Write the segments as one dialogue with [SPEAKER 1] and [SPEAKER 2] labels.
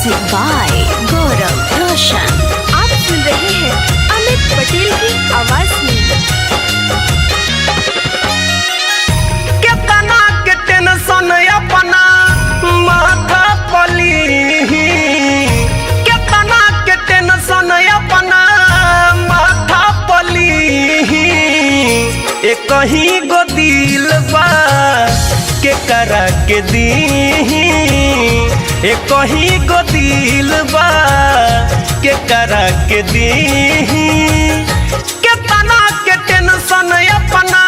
[SPEAKER 1] Music by गौरव रोशन।
[SPEAKER 2] आप सुन रहे हैं अमित पटेल की आवाज में।
[SPEAKER 3] केतना के टेंशन अपना माथा पली, केतना के टेंशन अपना माथा पली। एक ही गो दिल बा के करा के दी, एक ही गो दिल बा के करा के दी। केतना के टेंशन अपना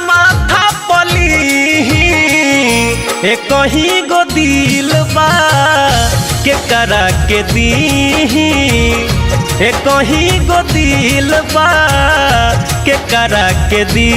[SPEAKER 3] माथा पली, एक ही गो दिल बा के करा के दी, एक ही गो दिल बा के करा के दी।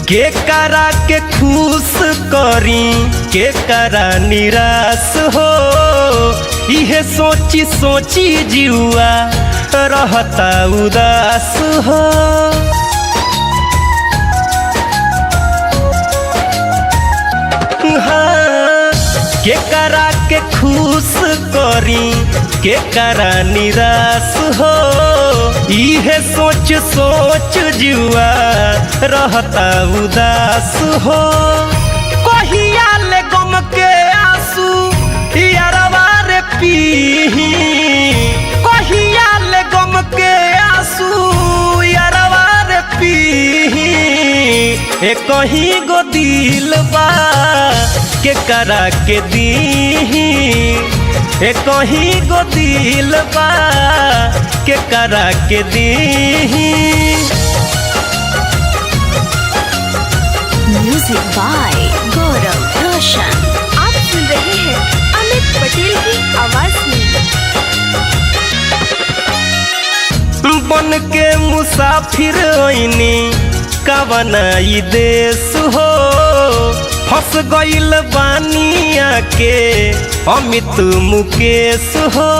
[SPEAKER 3] के करा के खुश करी, के करा निराश हो। इहे सोची सोची जीवा रहता उदास हो। हाँ, के करा के खुश करी, के करा निराश हो। इहे सोच सोच जुआ रहता उदास हो। कहिया ले गम के आंसू यारवा रे पीही, कहिया ले गम के आंसू यारवा रे पीही। एक ही गो दिल बा के करा के दीही, एक ही गो दिल बा के करा के दीही।
[SPEAKER 1] म्यूजिक बाय गौरव रोशन।
[SPEAKER 2] आप सुन रहे हैं अमित पटेल की आवाज में।
[SPEAKER 3] बन के मुसाफिर ओइनी कवना ई देश हो। फंस गइल बानिया के अमित मुकेश हो।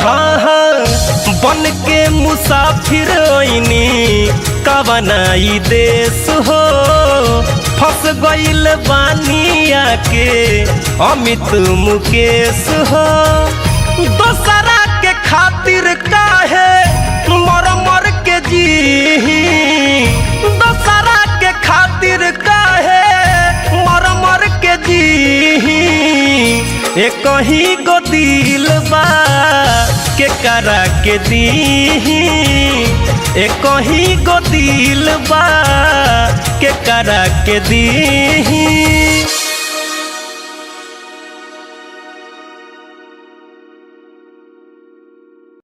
[SPEAKER 3] हाँ हाँ, बन के मुसाफिर ओइनी कवना ई देश हो। फंस गइल बानिया के अमित मुकेश हो। दोसरा के खातिर काहे मर मर के जी, दोसरा के खातिर काहे मर मर के जी। एक ही गो दिल बा के करा के दीही, एक ही गो दिल बा के करा के दीही।